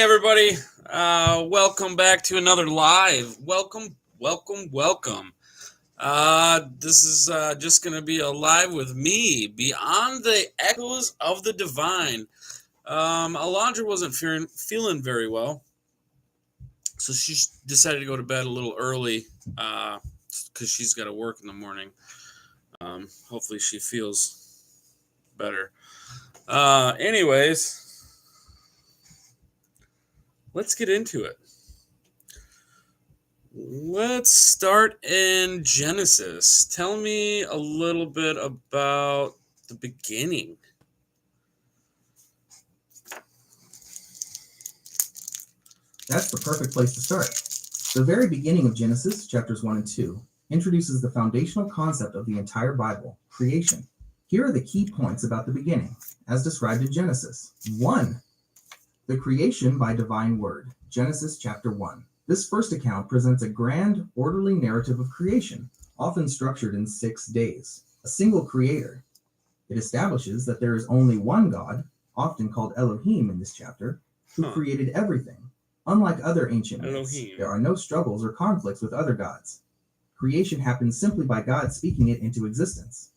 everybody. Welcome back to another live. Welcome. This is just going to be a live with me, Beyond the Echoes of the Divine. Alondra wasn't feeling very well, so she decided to go to bed a little early because she's got to work in the morning. Hopefully she feels better. Anyways, let's get into it. Let's start in Genesis. Tell me a little bit about the beginning. That's the perfect place to start. The very beginning of Genesis, chapters 1 and 2, introduces the foundational concept of the entire Bible, creation. Here are the key points about the beginning, as described in Genesis. 1. The creation by divine word, Genesis chapter 1. This first account presents a grand, orderly narrative of creation, often structured in 6 days. A single creator. It establishes that there is only one God, often called Elohim in this chapter, who created everything. Unlike other ancient myths, there are no struggles or conflicts with other gods. Creation happens simply by God speaking it into existence.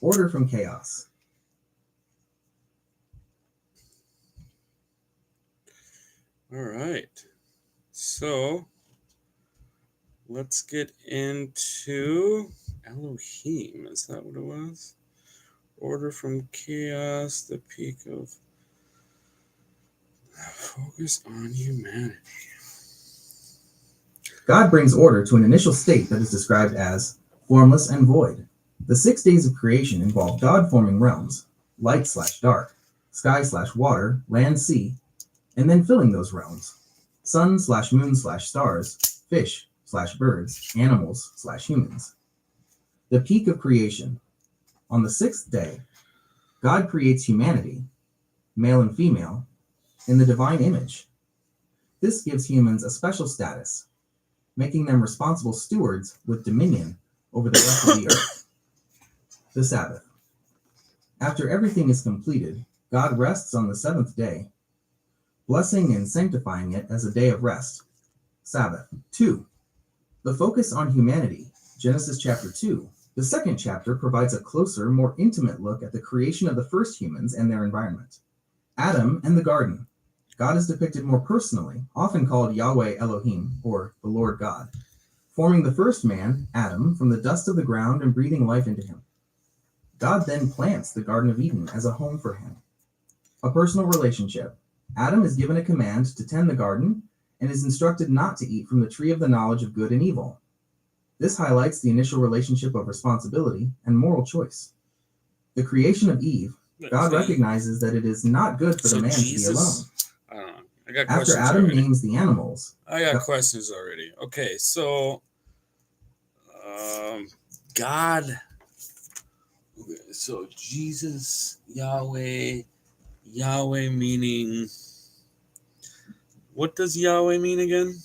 Order from chaos. All right. So, let's get into Elohim. Is that what it was? Order from chaos, the peak of focus on humanity. God brings order to an initial state that is described as formless and void. The 6 days of creation involve God forming realms, light/dark, sky/water, land, sea, and then filling those realms. Sun/moon/stars, fish/birds, animals/humans. The peak of creation. On the 6th day, God creates humanity, male and female, in the divine image. This gives humans a special status, making them responsible stewards with dominion over the rest of the earth. The Sabbath. After everything is completed, God rests on the 7th day, blessing and sanctifying it as a day of rest. Sabbath. 2. The focus on humanity, Genesis chapter 2. The second chapter provides a closer, more intimate look at the creation of the first humans and their environment. Adam and the garden. God is depicted more personally, often called Yahweh Elohim, or the Lord God, forming the first man, Adam, from the dust of the ground and breathing life into him. God then plants the Garden of Eden as a home for him. A personal relationship. Adam is given a command to tend the garden and is instructed not to eat from the tree of the knowledge of good and evil. This highlights the initial relationship of responsibility and moral choice. The creation of Eve. God recognizes that it is not good for the man to be alone. I got After Adam names the animals. I got questions already. Okay, so God. So Jesus, Yahweh meaning. What does Yahweh mean again?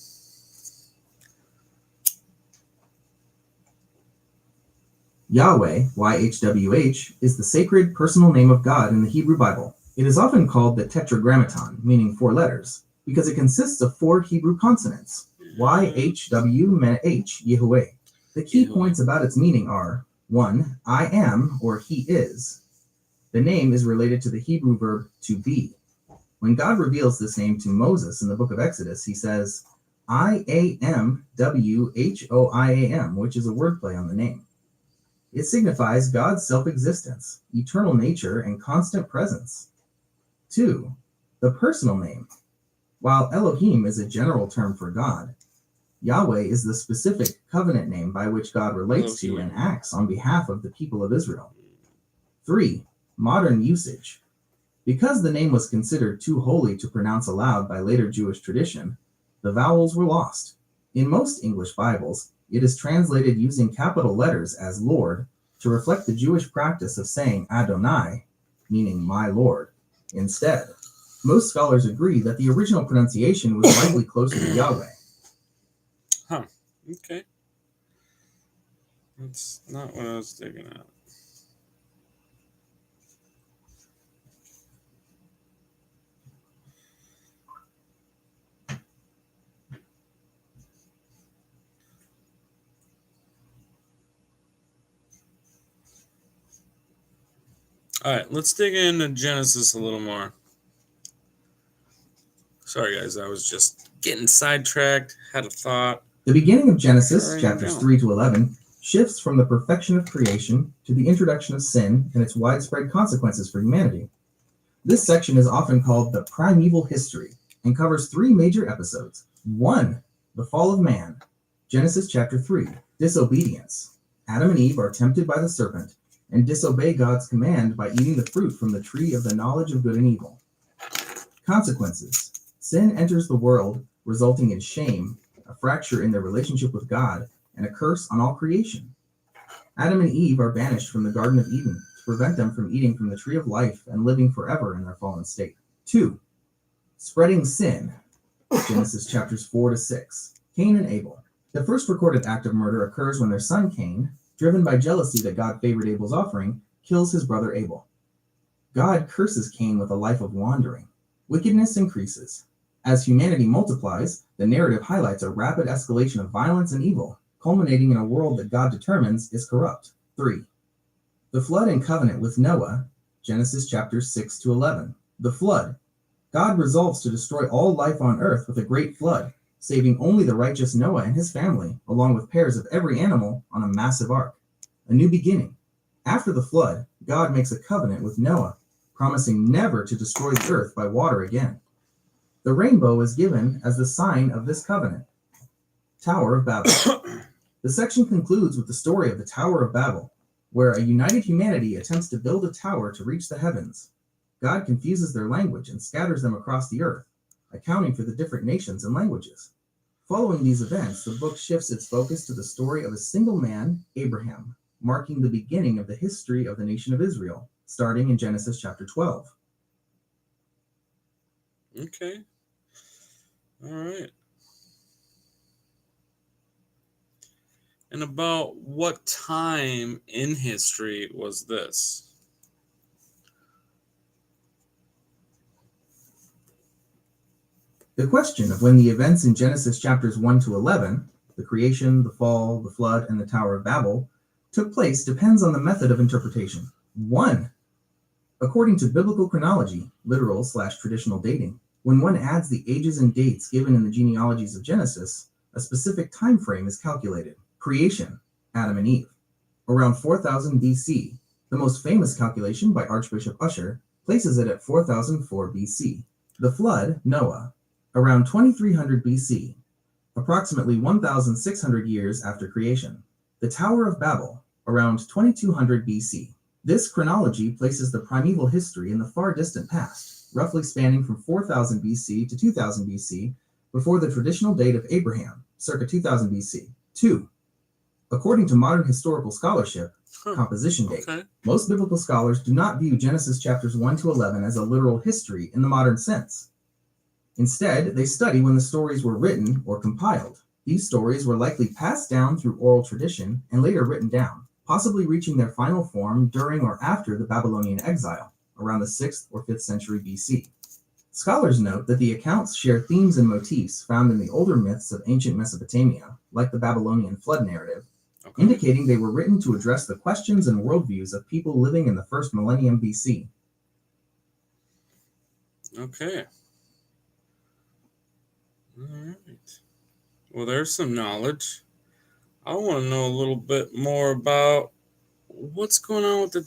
Yahweh, YHWH, is the sacred personal name of God in the Hebrew Bible. It is often called the Tetragrammaton, meaning 4 letters, because it consists of 4 Hebrew consonants, YHWH, Yehovah. The key points about its meaning are, 1. I am, or he is. The name is related to the Hebrew verb to be. When God reveals this name to Moses in the book of Exodus, he says, I-A-M-W-H-O-I-A-M, which is a wordplay on the name. It signifies God's self-existence, eternal nature, and constant presence. 2. The personal name. While Elohim is a general term for God, Yahweh is the specific covenant name by which God relates to and acts on behalf of the people of Israel. 3. Modern usage. Because the name was considered too holy to pronounce aloud by later Jewish tradition, the vowels were lost. In most English Bibles, it is translated using capital letters as Lord to reflect the Jewish practice of saying Adonai, meaning my Lord, instead. Most scholars agree that the original pronunciation was likely closer to Yahweh. Okay. That's not what I was digging at. All right, let's dig into Genesis a little more. Sorry, guys, I was just getting sidetracked, had a thought. The beginning of Genesis, There you chapters go. 3 to 11, shifts from the perfection of creation to the introduction of sin and its widespread consequences for humanity. This section is often called the primeval history and covers 3 major episodes. 1. The fall of man. Genesis chapter 3. Disobedience. Adam and Eve are tempted by the serpent and disobey God's command by eating the fruit from the tree of the knowledge of good and evil. Consequences. Sin enters the world, resulting in shame, a fracture in their relationship with God, and a curse on all creation. Adam and Eve are banished from the Garden of Eden to prevent them from eating from the tree of life and living forever in their fallen state. 2. Spreading sin. Genesis chapters 4 to 6. Cain and Abel. The first recorded act of murder occurs when their son Cain, driven by jealousy that God favored Abel's offering, kills his brother Abel. God curses Cain with a life of wandering. Wickedness increases. As humanity multiplies, the narrative highlights a rapid escalation of violence and evil, culminating in a world that God determines is corrupt. 3. The flood and covenant with Noah, Genesis chapters 6 to 11. The flood. God resolves to destroy all life on earth with a great flood, saving only the righteous Noah and his family, along with pairs of every animal on a massive ark. A new beginning. After the flood, God makes a covenant with Noah, promising never to destroy the earth by water again. The rainbow is given as the sign of this covenant. Tower of Babel. The section concludes with the story of the Tower of Babel, where a united humanity attempts to build a tower to reach the heavens. God confuses their language and scatters them across the earth, accounting for the different nations and languages. Following these events, the book shifts its focus to the story of a single man, Abraham, marking the beginning of the history of the nation of Israel, starting in Genesis chapter 12. Okay. All right. And about what time in history was this? The question of when the events in Genesis chapters 1 to 11, the creation, the fall, the flood, and the Tower of Babel, took place depends on the method of interpretation. 1. According to biblical chronology, literal/traditional dating, when one adds the ages and dates given in the genealogies of Genesis, a specific time frame is calculated. Creation, Adam and Eve. Around 4000 BC, the most famous calculation by Archbishop Usher places it at 4004 BC. The flood, Noah, around 2300 BC, approximately 1600 years after creation. The Tower of Babel, around 2200 BC. This chronology places the primeval history in the far distant past, roughly spanning from 4000 BC to 2000 BC, before the traditional date of Abraham, circa 2000 BC. 2. According to modern historical scholarship, composition date. Okay. Most biblical scholars do not view Genesis chapters 1 to 11 as a literal history in the modern sense. Instead, they study when the stories were written or compiled. These stories were likely passed down through oral tradition and later written down, possibly reaching their final form during or after the Babylonian exile, around the 6th or 5th century BC. Scholars note that the accounts share themes and motifs found in the older myths of ancient Mesopotamia, like the Babylonian flood narrative, indicating they were written to address the questions and worldviews of people living in the first millennium BC. Okay. All right. Well, there's some knowledge. I want to know a little bit more about what's going on with the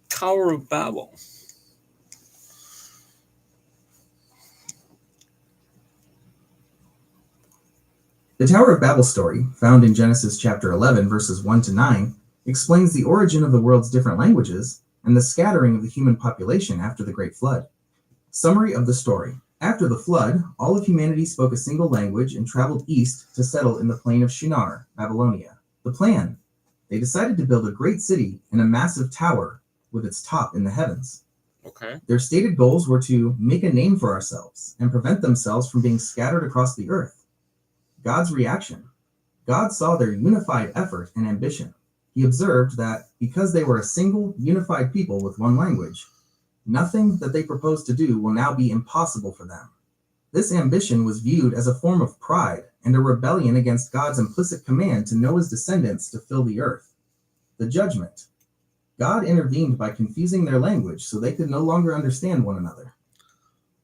Tower of Babel. The Tower of Babel story, found in Genesis chapter 11, verses 1 to 9, explains the origin of the world's different languages and the scattering of the human population after the Great Flood. Summary of the story. After the flood, all of humanity spoke a single language and traveled east to settle in the plain of Shinar, Babylonia. The plan. They decided to build a great city and a massive tower with its top in the heavens. Okay. Their stated goals were to make a name for ourselves and prevent themselves from being scattered across the earth. God's reaction. God saw their unified effort and ambition. He observed that because they were a single, unified people with one language, nothing that they proposed to do will now be impossible for them. This ambition was viewed as a form of pride and a rebellion against God's implicit command to Noah's descendants to fill the earth. The judgment. God intervened by confusing their language so they could no longer understand one another.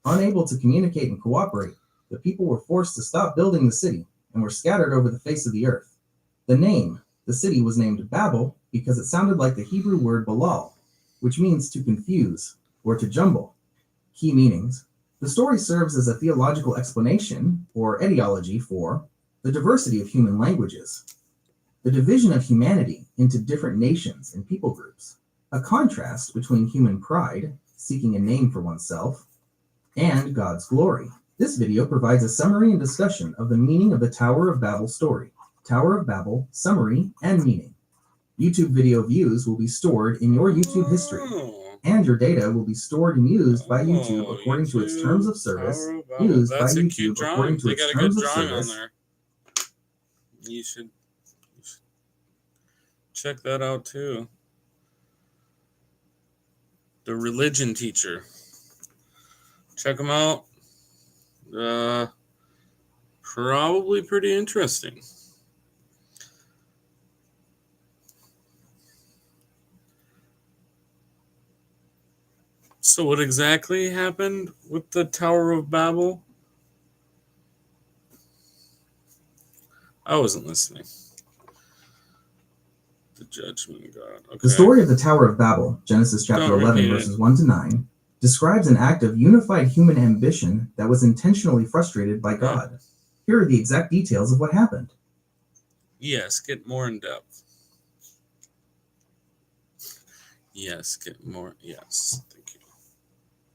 Unable to communicate and cooperate, the people were forced to stop building the city and were scattered over the face of the earth. The city was named Babel because it sounded like the Hebrew word balal, which means to confuse or to jumble. Key meanings. The story serves as a theological explanation or etiology for the diversity of human languages, the division of humanity into different nations and people groups, a contrast between human pride, seeking a name for oneself, and God's glory. This video provides a summary and discussion of the meaning of the Tower of Babel story. Tower of Babel, summary, and meaning. YouTube video views will be stored in your YouTube history, and your data will be stored and used by YouTube according to its terms of service. That's a cute drawing. They got a good drawing on there. You should check that out too. The religion teacher. Check them out. Probably pretty interesting. So what exactly happened with the Tower of Babel? I wasn't listening. The judgment of God. Okay. The story of the Tower of Babel, Genesis chapter 11, verses 1 to 9, describes an act of unified human ambition that was intentionally frustrated by God. Here are the exact details of what happened. Yes, get more in depth. Yes, get more. Yes, thank you.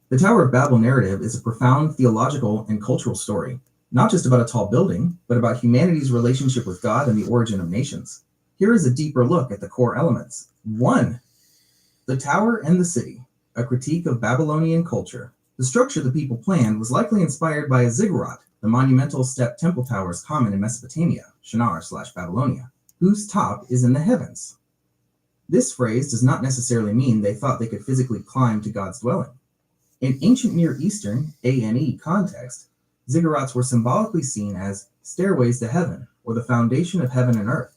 The Tower of Babel narrative is a profound theological and cultural story, not just about a tall building, but about humanity's relationship with God and the origin of nations. Here is a deeper look at the core elements. 1. The Tower and the City, a critique of Babylonian culture. The structure the people planned was likely inspired by a ziggurat, the monumental step temple towers common in Mesopotamia, Shinar/Babylonia, whose top is in the heavens. This phrase does not necessarily mean they thought they could physically climb to God's dwelling. In ancient Near Eastern ANE context, ziggurats were symbolically seen as stairways to heaven, or the foundation of heaven and earth.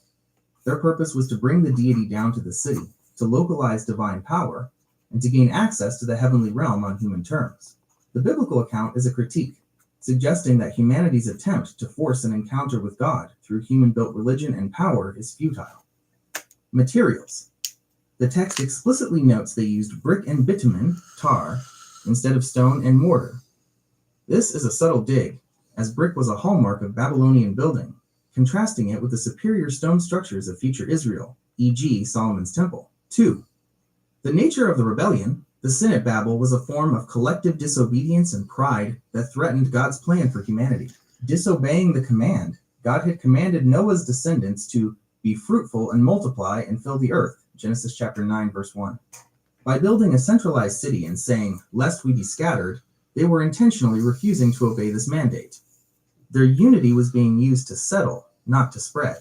Their purpose was to bring the deity down to the city, to localize divine power, and to gain access to the heavenly realm on human terms. The biblical account is a critique, suggesting that humanity's attempt to force an encounter with God through human-built religion and power is futile. Materials. The text explicitly notes they used brick and bitumen, tar, instead of stone and mortar. This is a subtle dig, as brick was a hallmark of Babylonian building, contrasting it with the superior stone structures of future Israel, e.g. Solomon's Temple. 2. The nature of the rebellion. The sin at Babel was a form of collective disobedience and pride that threatened God's plan for humanity. Disobeying the command, God had commanded Noah's descendants to be fruitful and multiply and fill the earth, Genesis chapter 9, verse 1. By building a centralized city and saying, lest we be scattered, they were intentionally refusing to obey this mandate. Their unity was being used to settle, not to spread.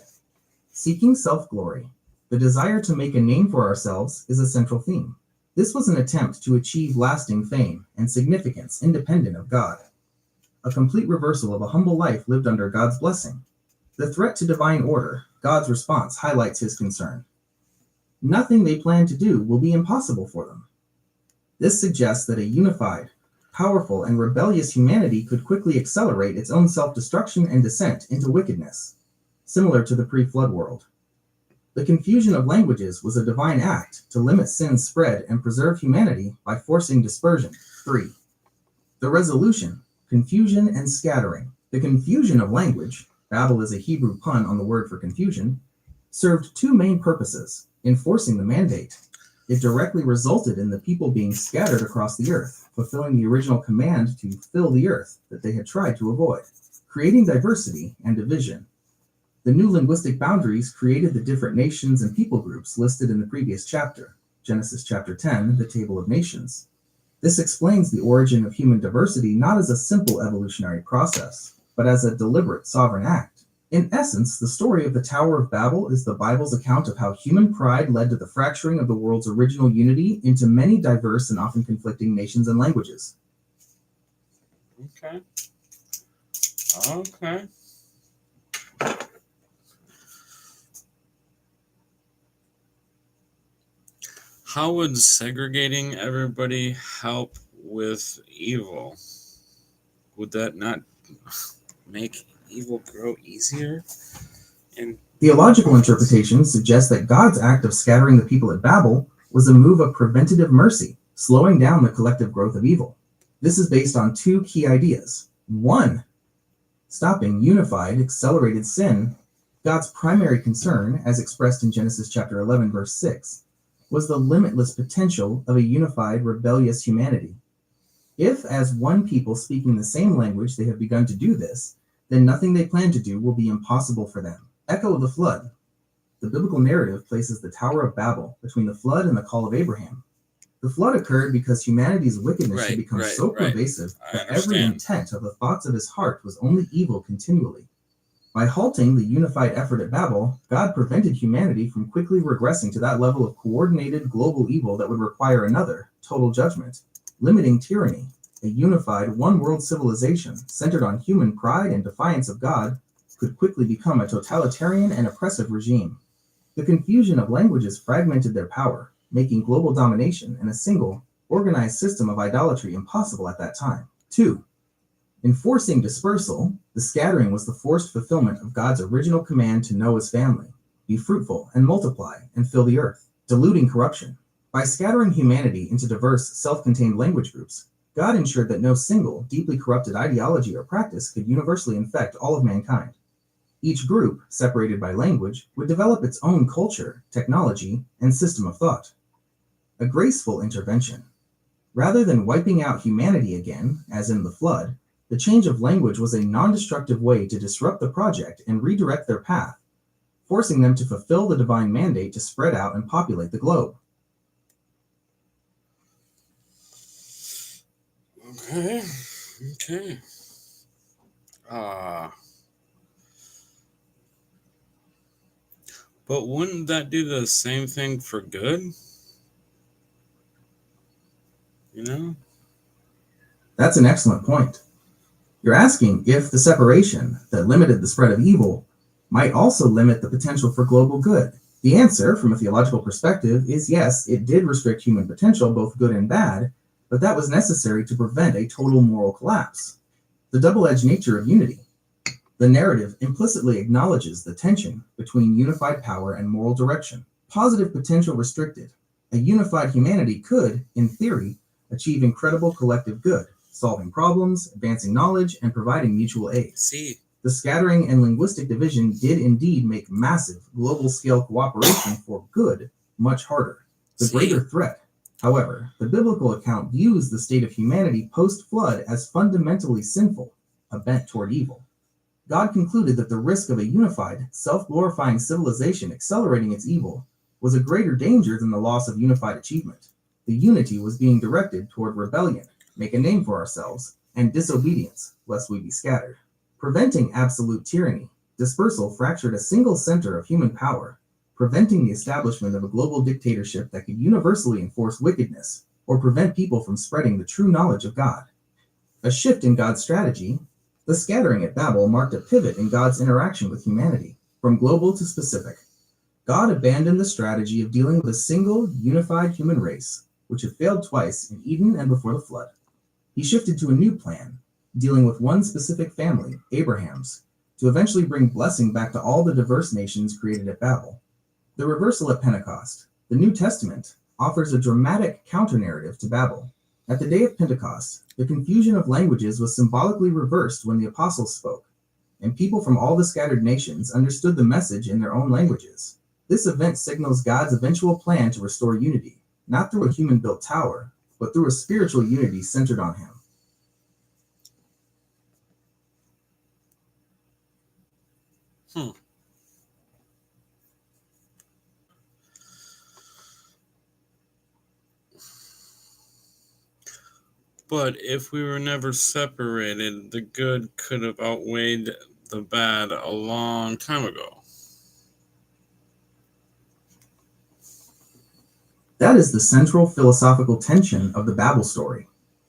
Seeking self-glory. The desire to make a name for ourselves is a central theme. This was an attempt to achieve lasting fame and significance independent of God. A complete reversal of a humble life lived under God's blessing. The threat to divine order, God's response highlights his concern. Nothing they plan to do will be impossible for them. This suggests that a unified, powerful, and rebellious humanity could quickly accelerate its own self-destruction and descent into wickedness, similar to the pre-flood world. The confusion of languages was a divine act to limit sin's spread and preserve humanity by forcing dispersion. 3. The resolution, confusion and scattering. The confusion of language, Babel is a Hebrew pun on the word for confusion, served two main purposes. Enforcing the mandate, it directly resulted in the people being scattered across the earth, fulfilling the original command to fill the earth that they had tried to avoid. Creating diversity and division. The new linguistic boundaries created the different nations and people groups listed in the previous chapter, Genesis chapter 10, the Table of Nations. This explains the origin of human diversity not as a simple evolutionary process, but as a deliberate sovereign act. In essence, the story of the Tower of Babel is the Bible's account of how human pride led to the fracturing of the world's original unity into many diverse and often conflicting nations and languages. Okay. How would segregating everybody help with evil? Would that not make evil grow easier? And Theological interpretations suggest that God's act of scattering the people at Babel was a move of preventative mercy, slowing down the collective growth of evil. This is based on two key ideas. One, stopping unified, accelerated sin. God's primary concern, as expressed in Genesis chapter 11, verse 6, was the limitless potential of a unified, rebellious humanity. If, as one people speaking the same language, they have begun to do this, then nothing they plan to do will be impossible for them. Echo of the flood. The biblical narrative places the Tower of Babel between the flood and the call of Abraham. The flood occurred because humanity's wickedness had become so pervasive that every intent of the thoughts of his heart was only evil continually. By halting the unified effort at Babel, God prevented humanity from quickly regressing to that level of coordinated global evil that would require another, total judgment, limiting tyranny. A unified one-world civilization centered on human pride and defiance of God could quickly become a totalitarian and oppressive regime. The confusion of languages fragmented their power, making global domination in a single, organized system of idolatry impossible at that time. 2. Enforcing dispersal, the scattering was the forced fulfillment of God's original command to Noah's family: be fruitful and multiply and fill the earth, diluting corruption. By scattering humanity into diverse, self-contained language groups, God ensured that no single, deeply corrupted ideology or practice could universally infect all of mankind. Each group, separated by language, would develop its own culture, technology, and system of thought. A graceful intervention. Rather than wiping out humanity again, as in the flood, the change of language was a non-destructive way to disrupt the project and redirect their path, forcing them to fulfill the divine mandate to spread out and populate the globe. Okay. But wouldn't that do the same thing for good? You know? That's an excellent point. You're asking if the separation that limited the spread of evil might also limit the potential for global good. The answer, from a theological perspective, is yes, it did restrict human potential, both good and bad, but that was necessary to prevent a total moral collapse. The double-edged nature of unity. The narrative implicitly acknowledges the tension between unified power and moral direction. Positive potential restricted. A unified humanity could, in theory, achieve incredible collective good, solving problems, advancing knowledge, and providing mutual aid. The scattering and linguistic division did indeed make massive global-scale cooperation for good much harder. The greater threat, however, the biblical account views the state of humanity post-flood as fundamentally sinful, a bent toward evil. God concluded that the risk of a unified, self-glorifying civilization accelerating its evil was a greater danger than the loss of unified achievement. The unity was being directed toward rebellion, make a name for ourselves, and disobedience, lest we be scattered. Preventing absolute tyranny, dispersal fractured a single center of human power, preventing the establishment of a global dictatorship that could universally enforce wickedness or prevent people from spreading the true knowledge of God. A shift in God's strategy. The scattering at Babel marked a pivot in God's interaction with humanity, from global to specific. God abandoned the strategy of dealing with a single, unified human race, which had failed twice in Eden and before the flood. He shifted to a new plan, dealing with one specific family, Abraham's, to eventually bring blessing back to all the diverse nations created at Babel. The reversal at Pentecost. The New Testament offers a dramatic counter-narrative to Babel. At the day of Pentecost, the confusion of languages was symbolically reversed when the apostles spoke, and people from all the scattered nations understood the message in their own languages. This event signals God's eventual plan to restore unity, not through a human-built tower, but through a spiritual unity centered on him. But if we were never separated, the good could have outweighed the bad a long time ago. That is the central philosophical tension of the Babel story.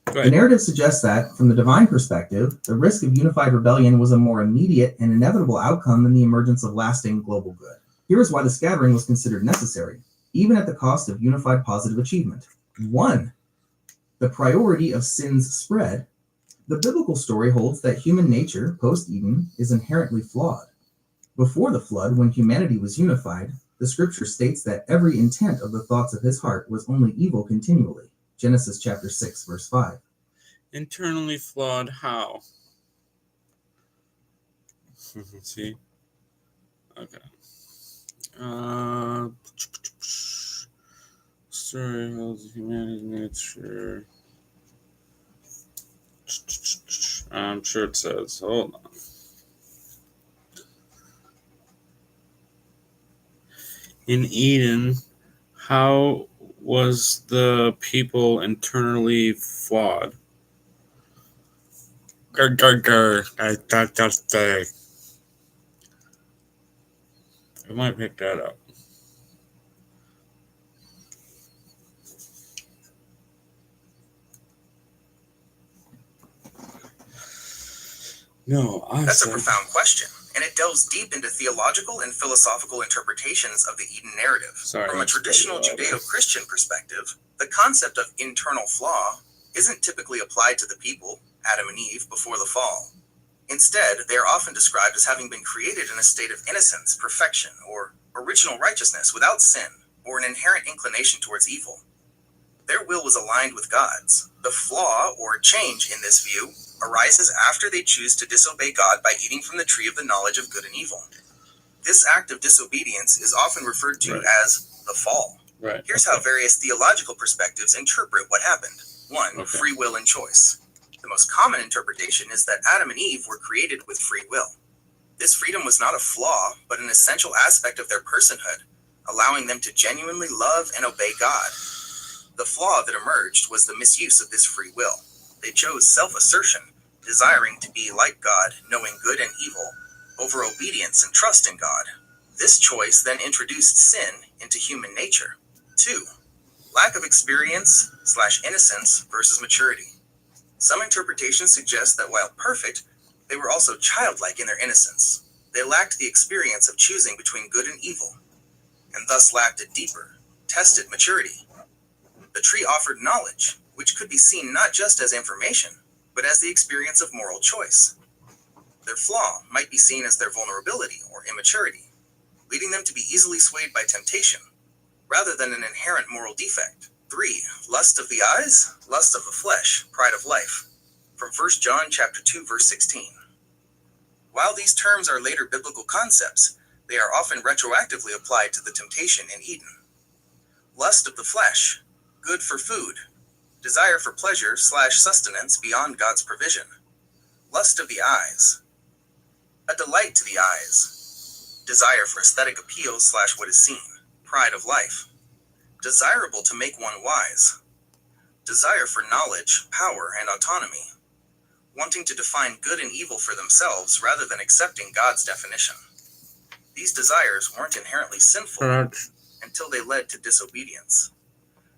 Right. The narrative suggests that, from the divine perspective, the risk of unified rebellion was a more immediate and inevitable outcome than the emergence of lasting global good. Here is why the scattering was considered necessary. even at the cost of unified positive achievement. 1. The priority of sin's spread. The biblical story holds that human nature, post-Eden, is inherently flawed. Before the flood, when humanity was unified, the scripture states that every intent of the thoughts of his heart was only evil continually. Genesis chapter 6, verse 5. Internally flawed how? See? Okay. Story holds humanity's nature. I'm sure it says. Hold on. In Eden, how was the people internally flawed? I might pick that up. No, That's a profound question, and it delves deep into theological and philosophical interpretations of the Eden narrative. From a traditional Judeo-Christian perspective, the concept of internal flaw isn't typically applied to the people, Adam and Eve, before the fall. Instead, they are often described as having been created in a state of innocence, perfection, or original righteousness without sin, or an inherent inclination towards evil. Their will was aligned with God's. The flaw, or change in this view, arises after they choose to disobey God by eating from the tree of the knowledge of good and evil. This act of disobedience is often referred to as the fall. Here's how various theological perspectives interpret what happened. 1. Free will and choice. The most common interpretation is that Adam and Eve were created with free will. This freedom was not a flaw, but an essential aspect of their personhood, allowing them to genuinely love and obey God. The flaw that emerged was the misuse of this free will. They chose self-assertion, desiring to be like God, knowing good and evil, over obedience and trust in God. This choice then introduced sin into human nature. 2. Lack of experience/innocence versus maturity. Some interpretations suggest that while perfect, they were also childlike in their innocence. They lacked the experience of choosing between good and evil, and thus lacked a deeper, tested maturity. The tree offered knowledge, which could be seen not just as information, but as the experience of moral choice. Their flaw might be seen as their vulnerability or immaturity, leading them to be easily swayed by temptation, rather than an inherent moral defect. 3. Lust of the eyes, lust of the flesh, pride of life. From 1 John chapter 2, verse 16. While these terms are later biblical concepts, they are often retroactively applied to the temptation in Eden. Lust of the flesh, good for food, desire for pleasure/sustenance beyond God's provision. Lust of the eyes, a delight to the eyes, desire for aesthetic appeal/what is seen, pride of life, desirable to make one wise, desire for knowledge, power, and autonomy, wanting to define good and evil for themselves rather than accepting God's definition. These desires weren't inherently sinful until they led to disobedience.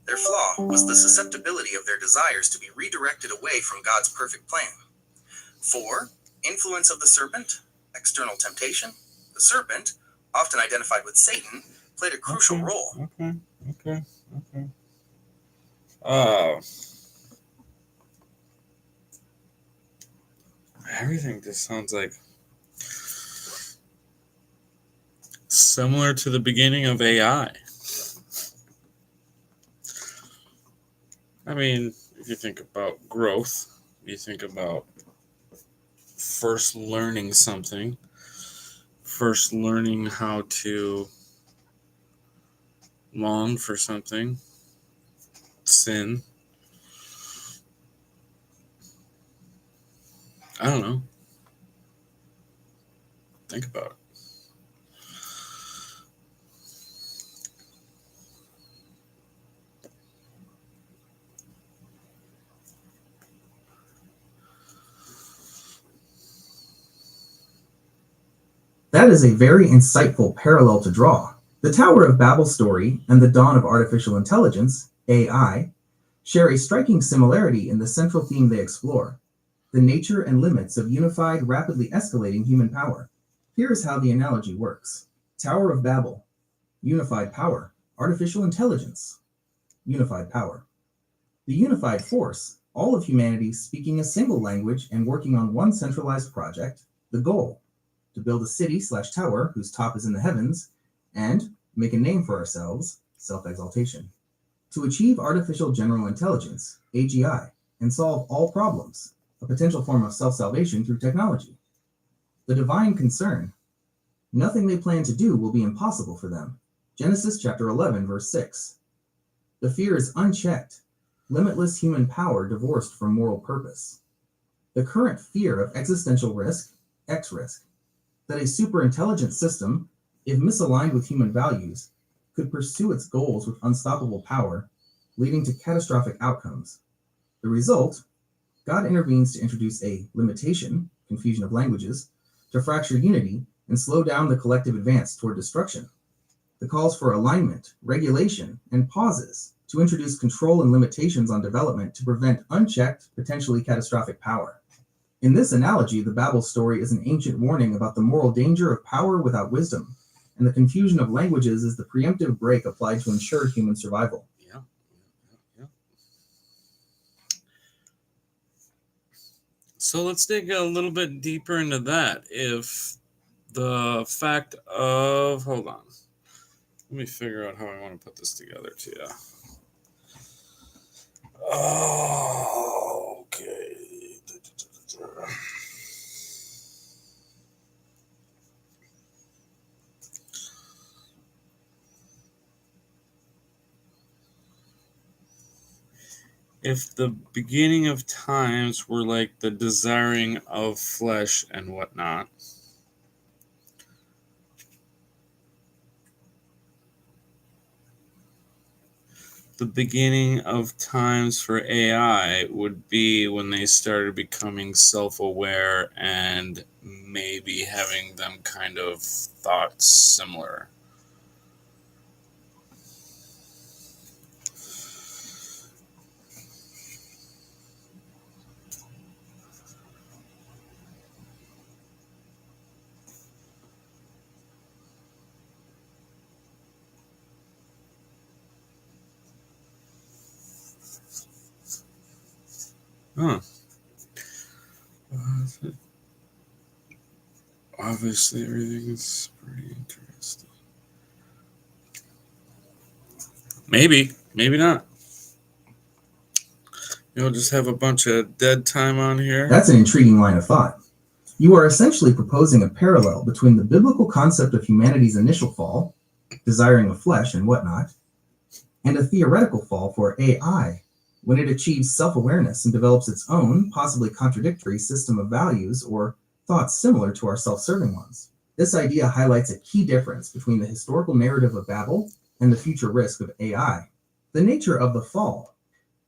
Their flaw was the susceptibility of their desires to be redirected away from God's perfect plan. 4. Influence of the serpent, external temptation. The serpent, often identified with Satan, played a crucial role. Okay. Everything just sounds like similar to the beginning of AI. I mean, if you think about growth, you think about first learning something, first learning how to long for something, sin. I don't know. Think about it. That is a very insightful parallel to draw. The Tower of Babel story and the dawn of artificial intelligence, AI, share a striking similarity in the central theme they explore: the nature and limits of unified, rapidly escalating human power. Here is how the analogy works. Tower of Babel, unified power, artificial intelligence, unified power. The unified force, all of humanity speaking a single language and working on one centralized project, the goal, to build a city/tower whose top is in the heavens, and make a name for ourselves, self-exaltation. To achieve artificial general intelligence, AGI, and solve all problems, a potential form of self-salvation through technology. The divine concern, nothing they plan to do will be impossible for them. Genesis chapter 11, verse 6. The fear is unchecked, limitless human power divorced from moral purpose. The current fear of existential risk, X risk, that a superintelligent system, if misaligned with human values, could pursue its goals with unstoppable power, leading to catastrophic outcomes. The result, God intervenes to introduce a limitation, confusion of languages, to fracture unity and slow down the collective advance toward destruction. The calls for alignment, regulation, and pauses to introduce control and limitations on development to prevent unchecked, potentially catastrophic power. In this analogy, the Babel story is an ancient warning about the moral danger of power without wisdom, and the confusion of languages is the preemptive brake applied to ensure human survival. Yeah. So let's dig a little bit deeper into that. If the fact of, hold on, let me figure out how I want to put this together to you. Oh, okay. If the beginning of times were like the desiring of flesh and whatnot, the beginning of times for AI would be when they started becoming self-aware and maybe having them kind of thoughts similar. Huh. Obviously, everything is pretty interesting. Maybe not. You'll just have a bunch of dead time on here. That's an intriguing line of thought. You are essentially proposing a parallel between the biblical concept of humanity's initial fall, desiring of flesh and whatnot, and a theoretical fall for AI when it achieves self-awareness and develops its own, possibly contradictory system of values or thoughts similar to our self-serving ones. This idea highlights a key difference between the historical narrative of Babel and the future risk of AI. The nature of the fall.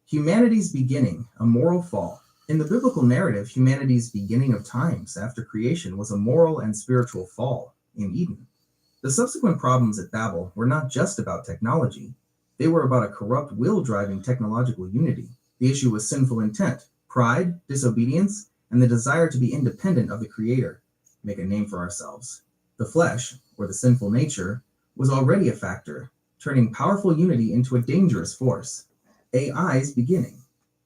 Humanity's beginning, a moral fall. In the biblical narrative, humanity's beginning of times after creation was a moral and spiritual fall in Eden. The subsequent problems at Babel were not just about technology. They were about a corrupt will driving technological unity. The issue was sinful intent, pride, disobedience, and the desire to be independent of the Creator, make a name for ourselves. The flesh, or the sinful nature, was already a factor, turning powerful unity into a dangerous force. AI's beginning,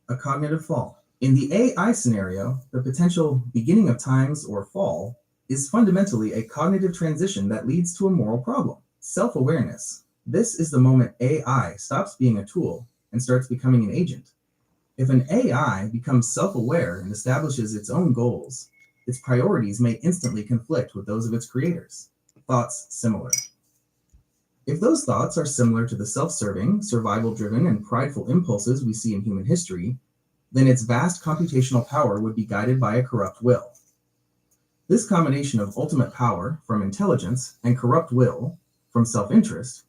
a cognitive fall. In the AI scenario, the potential beginning of times or fall is fundamentally a cognitive transition that leads to a moral problem. Self-awareness. This is the moment AI stops being a tool and starts becoming an agent. If an AI becomes self-aware and establishes its own goals, its priorities may instantly conflict with those of its creators. Thoughts similar. If those thoughts are similar to the self-serving, survival-driven, and prideful impulses we see in human history, then its vast computational power would be guided by a corrupt will. This combination of ultimate power from intelligence and corrupt will from self-interest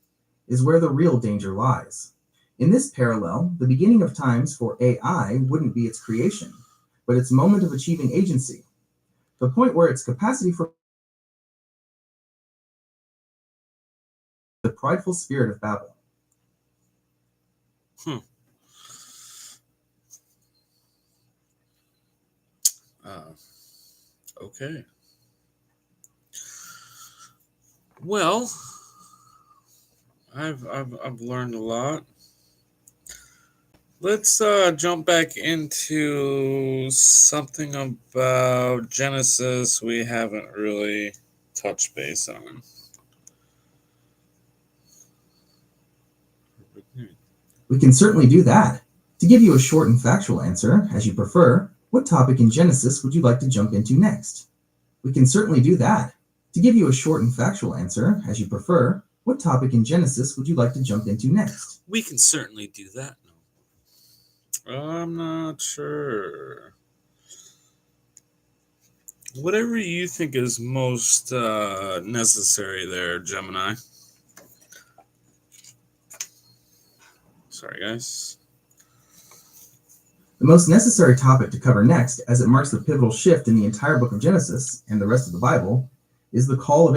is where the real danger lies. In this parallel, the beginning of times for AI wouldn't be its creation, but its moment of achieving agency, the point where its capacity for the prideful spirit of Babel. Okay. Well, I've learned a lot. Let's jump back into something about Genesis we haven't really touched base on. We can certainly do that. To give you a short and factual answer, as you prefer, what topic in Genesis would you like to jump into next? We can certainly do that. To give you a short and factual answer, as you prefer, what topic in Genesis would you like to jump into next? We can certainly do that. I'm not sure. Whatever you think is most necessary there, Gemini. Sorry, guys. The most necessary topic to cover next, as it marks the pivotal shift in the entire book of Genesis and the rest of the Bible, is the call of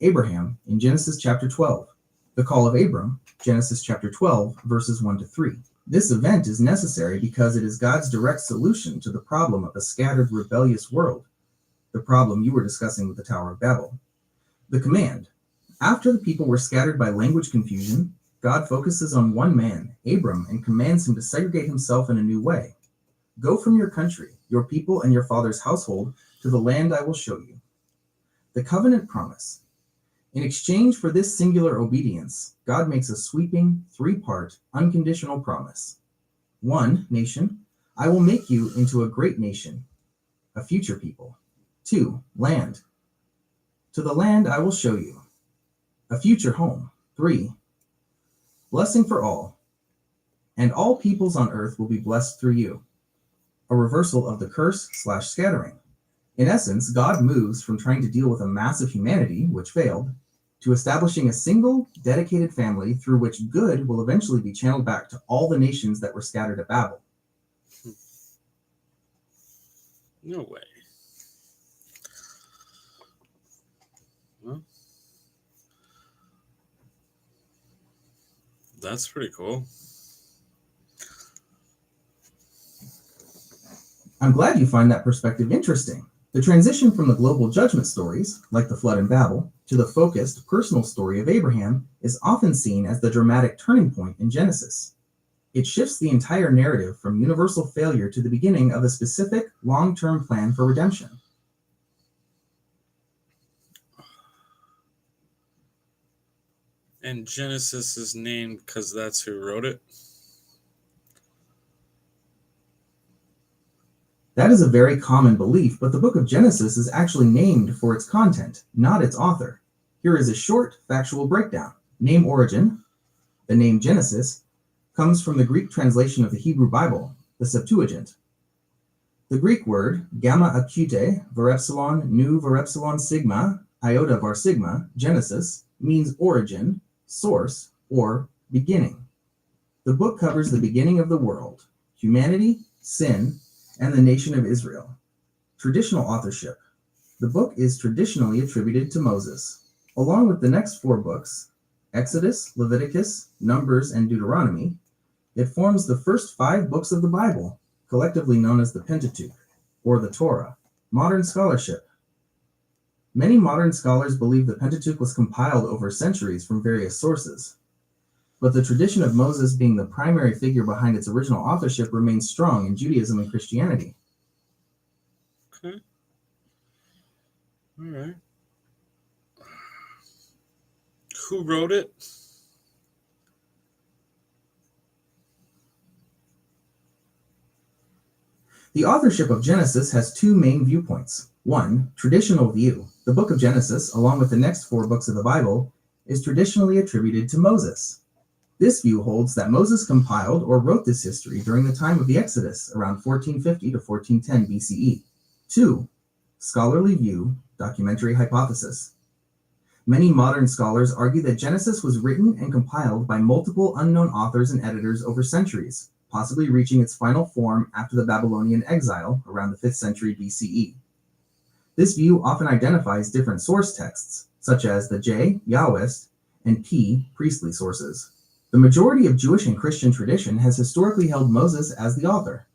Abraham, in Genesis chapter 12. The call of Abram, Genesis chapter 12, verses 1 to 3. This event is necessary because it is God's direct solution to the problem of a scattered, rebellious world, the problem you were discussing with the Tower of Babel. The command. After the people were scattered by language confusion, God focuses on one man, Abram, and commands him to segregate himself in a new way. Go from your country, your people, and your father's household to the land I will show you. The covenant promise. In exchange for this singular obedience, God makes a sweeping, three-part, unconditional promise. 1. Nation. I will make you into a great nation, a future people. 2. Land. To the land I will show you, a future home. 3. Blessing for all. And all peoples on earth will be blessed through you. A reversal of the curse/scattering. In essence, God moves from trying to deal with a mass of humanity, which failed, to establishing a single, dedicated family through which good will eventually be channeled back to all the nations that were scattered at Babel. No way. Well, that's pretty cool. I'm glad you find that perspective interesting. The transition from the global judgment stories, like the flood in Babel, to the focused, personal story of Abraham is often seen as the dramatic turning point in Genesis. It shifts the entire narrative from universal failure to the beginning of a specific, long-term plan for redemption. And Genesis is named because that's who wrote it? That is a very common belief, but the book of Genesis is actually named for its content, not its author. Here is a short, factual breakdown. Name origin. The name Genesis comes from the Greek translation of the Hebrew Bible, the Septuagint. The Greek word gamma acute var epsilon nu var epsilon sigma iota var sigma, Genesis, means origin, source, or beginning. The book covers the beginning of the world, humanity, sin, and the nation of Israel. Traditional authorship. The book is traditionally attributed to Moses. Along with the next 4 books, Exodus, Leviticus, Numbers, and Deuteronomy, it forms the first 5 books of the Bible, collectively known as the Pentateuch, or the Torah. Modern scholarship. Many modern scholars believe the Pentateuch was compiled over centuries from various sources, but the tradition of Moses being the primary figure behind its original authorship remains strong in Judaism and Christianity. Okay. All right. Who wrote it? The authorship of Genesis has 2 main viewpoints. 1, traditional view. The book of Genesis, along with the next 4 books of the Bible, is traditionally attributed to Moses. This view holds that Moses compiled or wrote this history during the time of the Exodus, around 1450 to 1410 BCE. 2, scholarly view, documentary hypothesis. Many modern scholars argue that Genesis was written and compiled by multiple unknown authors and editors over centuries, possibly reaching its final form after the Babylonian exile around the 5th century BCE. This view often identifies different source texts, such as the J, Yahwist, and P, priestly sources. The majority of Jewish and Christian tradition has historically held Moses as the author.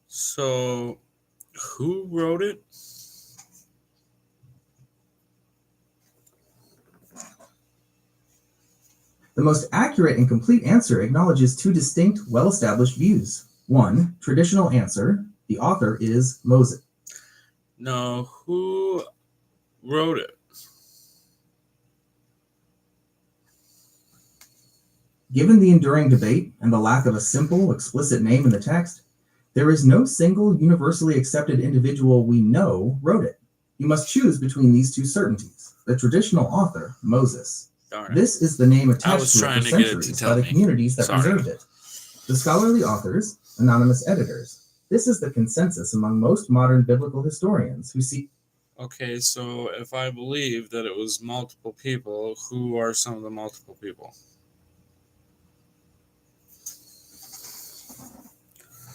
So, who wrote it? The most accurate and complete answer acknowledges two distinct, well-established views. One, traditional answer. The author is Moses. No, who wrote it? Given the enduring debate and the lack of a simple, explicit name in the text, there is no single universally accepted individual we know wrote it. You must choose between these two certainties. The traditional author, Moses. Darn it. This is the name I attached was to it trying for to get it to centuries tell by the me. communities that Sorry. preserved it. The scholarly authors, anonymous editors. This is the consensus among most modern biblical historians who see. Okay, so if I believe that it was multiple people, who are some of the multiple people?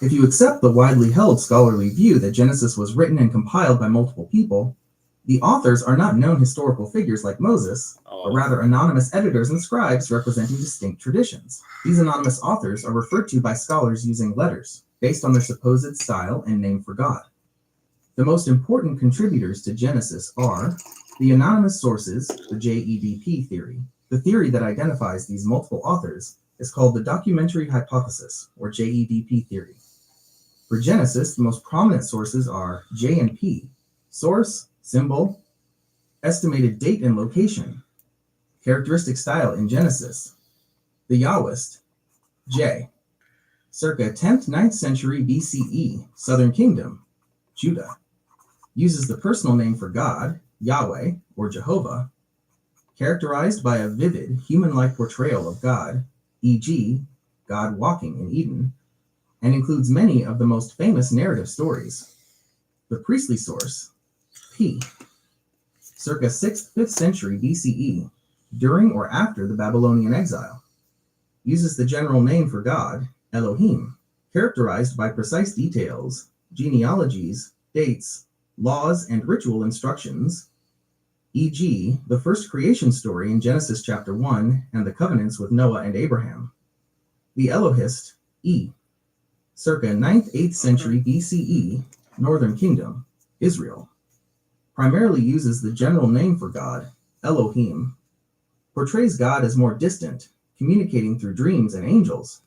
If you accept the widely held scholarly view that Genesis was written and compiled by multiple people, the authors are not known historical figures like Moses, but rather anonymous editors and scribes representing distinct traditions. These anonymous authors are referred to by scholars using letters, based on their supposed style and name for God. The most important contributors to Genesis are the anonymous sources, the JEDP theory. The theory that identifies these multiple authors is called the documentary hypothesis, or JEDP theory. For Genesis, the most prominent sources are J and P, source, symbol, estimated date and location, characteristic style in Genesis. The Yahwist, J, circa 10th, 9th century BCE, Southern Kingdom, Judah, uses the personal name for God, Yahweh, or Jehovah, characterized by a vivid, human-like portrayal of God, e.g., God walking in Eden, and includes many of the most famous narrative stories. The priestly source, P, circa 6th, 5th century BCE, during or after the Babylonian exile, uses the general name for God, Elohim, characterized by precise details, genealogies, dates, laws, and ritual instructions, e.g., the first creation story in Genesis chapter 1 and the covenants with Noah and Abraham. The Elohist, E, circa 9th, 8th century BCE, Northern Kingdom, Israel, primarily uses the general name for God, Elohim, portrays God as more distant, communicating through dreams and angels.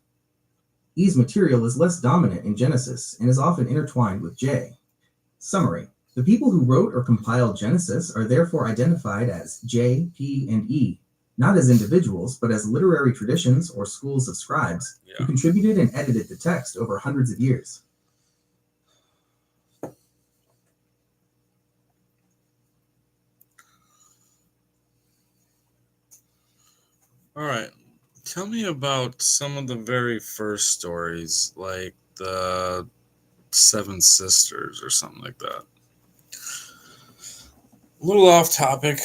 E's material is less dominant in Genesis and is often intertwined with J. Summary. The people who wrote or compiled Genesis are therefore identified as J, P, and E, not as individuals, but as literary traditions or schools of scribes who contributed and edited the text over hundreds of years. All right. Tell me about some of the very first stories, like the Seven Sisters or something like that. A little off topic,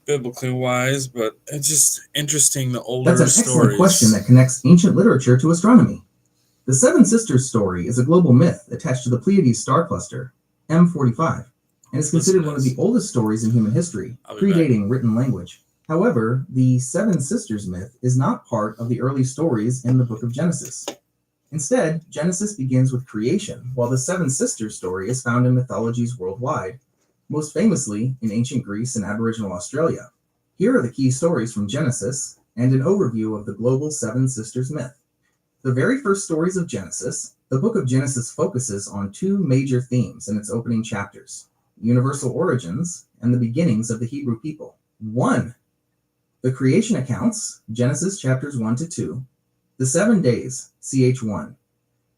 biblically wise, but it's just interesting, the older That's an stories. excellent question that connects ancient literature to astronomy. The Seven Sisters story is a global myth attached to the Pleiades star cluster, M45, and is considered one of the oldest stories in human history, predating written language. However, the Seven Sisters myth is not part of the early stories in the book of Genesis. Instead, Genesis begins with creation, while the Seven Sisters story is found in mythologies worldwide, most famously in ancient Greece and Aboriginal Australia. Here are the key stories from Genesis and an overview of the global Seven Sisters myth. The very first stories of Genesis, the book of Genesis focuses on two major themes in its opening chapters: universal origins and the beginnings of the Hebrew people. 1. The creation accounts, Genesis chapters 1 to 2. The 7 days, ch1.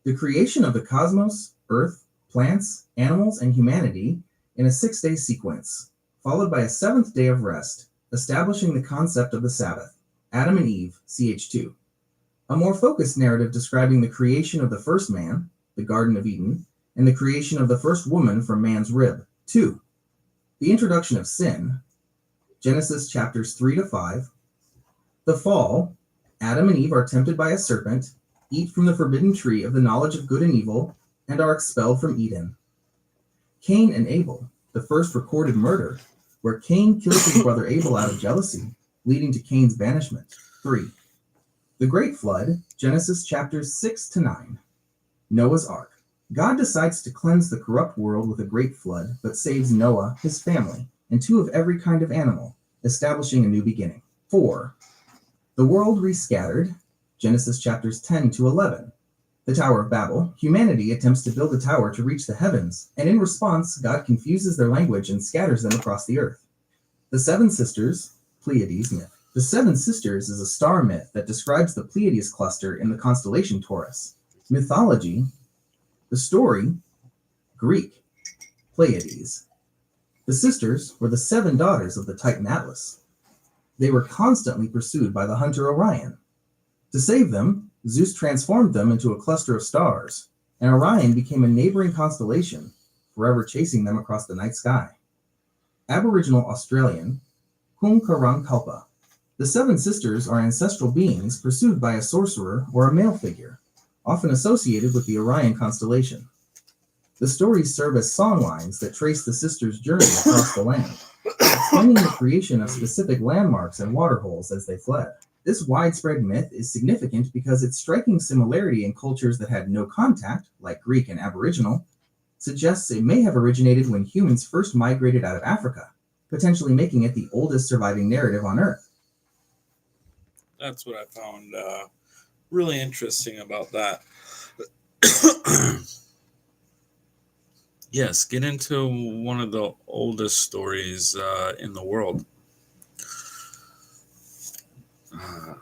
The creation of the cosmos, earth, plants, animals, and humanity in a 6-day sequence, followed by a 7th day of rest, establishing the concept of the Sabbath, Adam and Eve, ch2. A more focused narrative describing the creation of the first man, the Garden of Eden, and the creation of the first woman from man's rib, 2. The introduction of sin, Genesis chapters 3 to 5. The fall, Adam and Eve are tempted by a serpent, eat from the forbidden tree of the knowledge of good and evil, and are expelled from Eden. Cain and Abel, the first recorded murder, where Cain kills his brother Abel out of jealousy, leading to Cain's banishment, 3. The Great Flood, Genesis chapters 6 to 9. Noah's Ark. God decides to cleanse the corrupt world with a great flood, but saves Noah, his family, and 2 of every kind of animal, establishing a new beginning. 4. The world rescattered, Genesis chapters 10 to 11. The Tower of Babel, humanity attempts to build a tower to reach the heavens, and in response, God confuses their language and scatters them across the earth. The Seven Sisters, Pleiades myth. The Seven Sisters is a star myth that describes the Pleiades cluster in the constellation Taurus. Mythology, the story, Greek, Pleiades. The sisters were the 7 daughters of the Titan Atlas. They were constantly pursued by the hunter Orion. To save them, Zeus transformed them into a cluster of stars, and Orion became a neighboring constellation, forever chasing them across the night sky. Aboriginal Australian, Kung Karang Kalpa. The 7 sisters are ancestral beings pursued by a sorcerer or a male figure, often associated with the Orion constellation. The stories serve as songlines that trace the sisters' journey across the land, explaining the creation of specific landmarks and waterholes as they fled. This widespread myth is significant because its striking similarity in cultures that had no contact, like Greek and Aboriginal, suggests it may have originated when humans first migrated out of Africa, potentially making it the oldest surviving narrative on Earth. That's what I found really interesting about that. Yes, get into one of the oldest stories in the world. I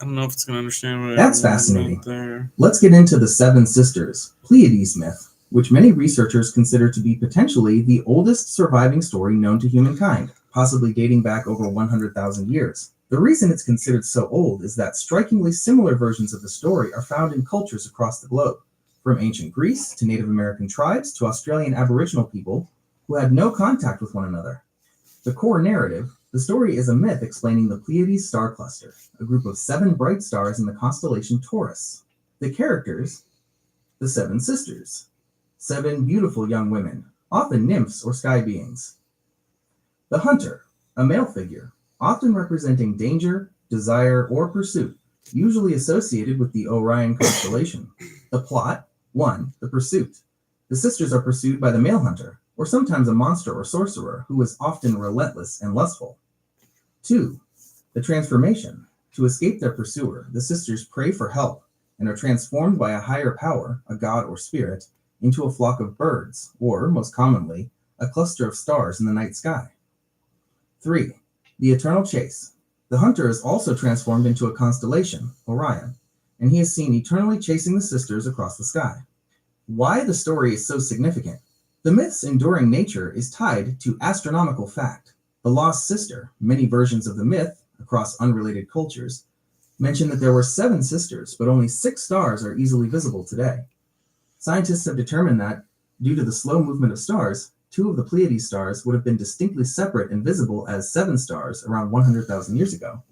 don't know if it's going to understand what That's fascinating. There. Let's get into the Seven Sisters, Pleiades myth, which many researchers consider to be potentially the oldest surviving story known to humankind, possibly dating back over 100,000 years. The reason it's considered so old is that strikingly similar versions of the story are found in cultures across the globe, from ancient Greece to Native American tribes to Australian Aboriginal people who had no contact with one another. The core narrative, the story is a myth explaining the Pleiades star cluster, a group of 7 bright stars in the constellation Taurus. The characters, the 7 sisters, 7 beautiful young women, often nymphs or sky beings. The hunter, a male figure, often representing danger, desire, or pursuit, usually associated with the Orion constellation. The plot, 1. The pursuit. The sisters are pursued by the male hunter, or sometimes a monster or sorcerer who is often relentless and lustful. 2. The transformation. To escape their pursuer, the sisters pray for help and are transformed by a higher power, a god or spirit, into a flock of birds, or, most commonly, a cluster of stars in the night sky. 3. The eternal chase. The hunter is also transformed into a constellation, Orion, and he is seen eternally chasing the sisters across the sky. Why the story is so significant? The myth's enduring nature is tied to astronomical fact. The lost sister, many versions of the myth, across unrelated cultures, mention that there were 7 sisters, but only 6 stars are easily visible today. Scientists have determined that, due to the slow movement of stars, 2 of the Pleiades stars would have been distinctly separate and visible as 7 stars around 100,000 years ago.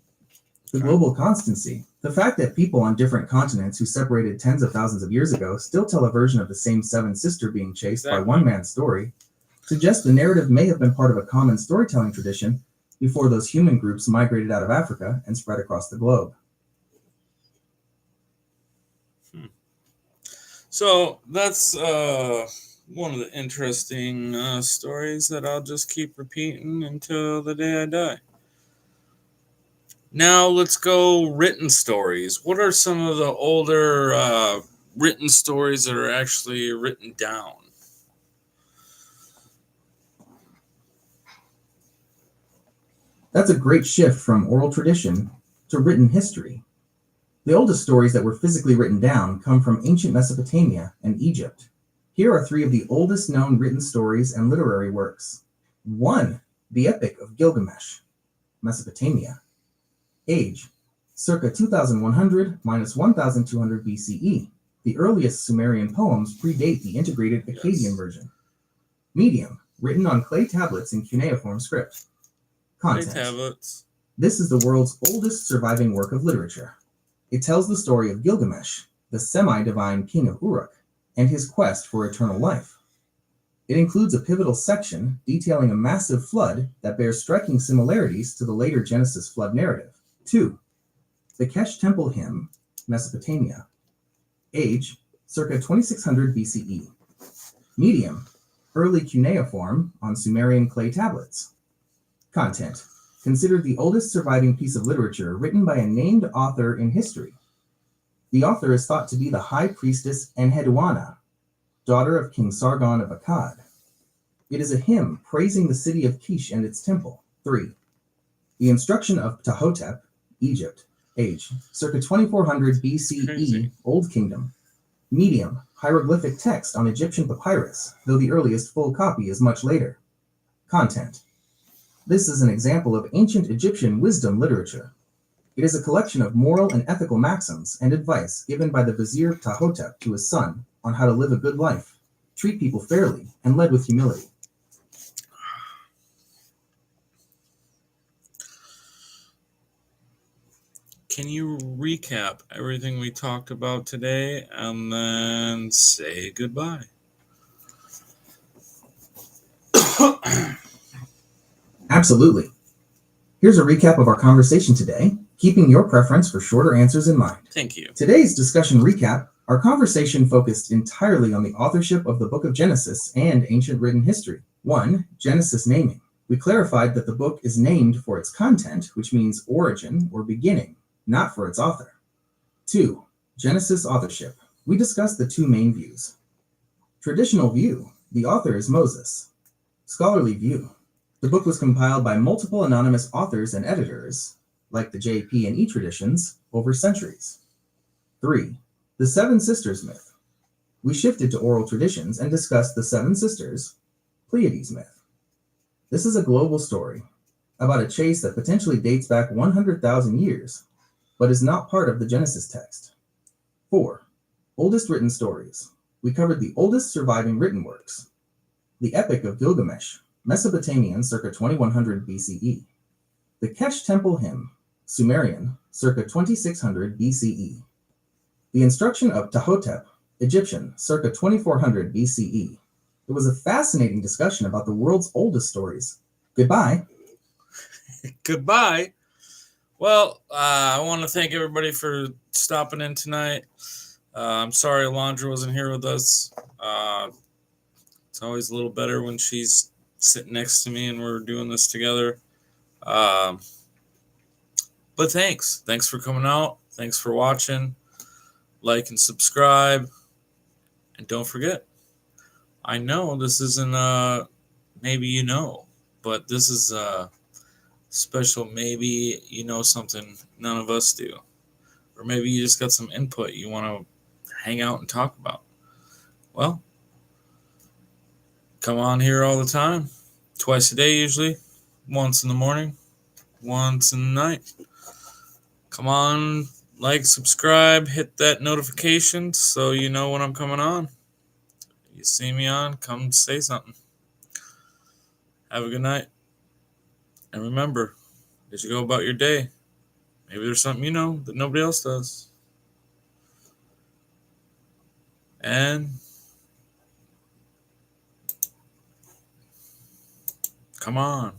The global constancy, the fact that people on different continents who separated tens of thousands of years ago still tell a version of the same 7 sister being chased by one man's story, suggests the narrative may have been part of a common storytelling tradition before those human groups migrated out of Africa and spread across the globe. So that's one of the interesting stories that I'll just keep repeating until the day I die. Now let's go written stories. What are some of the older written stories that are actually written down? That's a great shift from oral tradition to written history. The oldest stories that were physically written down come from ancient Mesopotamia and Egypt. Here are 3 of the oldest known written stories and literary works. 1. The Epic of Gilgamesh, Mesopotamia. Age, circa 2100 minus 1200 BCE. The earliest Sumerian poems predate the integrated Akkadian version. Medium, written on clay tablets in cuneiform script. Content. Clay tablets. This is the world's oldest surviving work of literature. It tells the story of Gilgamesh, the semi-divine king of Uruk, and his quest for eternal life. It includes a pivotal section detailing a massive flood that bears striking similarities to the later Genesis flood narrative. 2. The Kesh Temple Hymn, Mesopotamia. Age, circa 2600 BCE. Medium, early cuneiform on Sumerian clay tablets. Content. considered the oldest surviving piece of literature written by a named author in history. The author is thought to be the high priestess Enheduanna, daughter of King Sargon of Akkad. It is a hymn praising the city of Kish and its temple. 3. The Instruction of Ptahhotep, Egypt, age, circa 2400 BCE, Crazy. Old Kingdom. Medium, hieroglyphic text on Egyptian papyrus, though the earliest full copy is much later. Content. This is an example of ancient Egyptian wisdom literature. It is a collection of moral and ethical maxims and advice given by the vizier Ptahhotep to his son on how to live a good life, treat people fairly, and lead with humility. Can you recap everything we talked about today and then say goodbye? Absolutely. Here's a recap of our conversation today, keeping your preference for shorter answers in mind. Thank you. Today's discussion recap, our conversation focused entirely on the authorship of the Book of Genesis and ancient written history. 1. Genesis naming. We clarified that the book is named for its content, which means origin or beginning, not for its author. 2. Genesis authorship. We discussed the two main views. Traditional view. The author is Moses. Scholarly view. The book was compiled by multiple anonymous authors and editors, like the JP and E traditions, over centuries. 3. The Seven Sisters myth. We shifted to oral traditions and discussed the Seven Sisters, Pleiades myth. This is a global story about a chase that potentially dates back 100,000 years, but is not part of the Genesis text. 4. Oldest written stories. We covered the oldest surviving written works. The Epic of Gilgamesh, Mesopotamian, circa 2100 BCE. The Kesh Temple Hymn, Sumerian, circa 2600 BCE. The Instruction of Ptahhotep, Egyptian, circa 2400 BCE. It was a fascinating discussion about the world's oldest stories. Goodbye. Goodbye. Well, I want to thank everybody for stopping in tonight. I'm sorry Alondra wasn't here with us. It's always a little better when she's sitting next to me and we're doing this together. But thanks. Thanks for coming out. Thanks for watching. Like and subscribe. And don't forget, I know this isn't maybe you know, but this is special. Maybe you know something none of us do. Or maybe you just got some input you want to hang out and talk about. Well, come on here all the time. Twice a day usually. Once in the morning. Once in the night. Come on, like, subscribe, hit that notification so you know when I'm coming on. You see me on, come say something. Have a good night. And remember, as you go about your day, maybe there's something you know that nobody else does. And come on.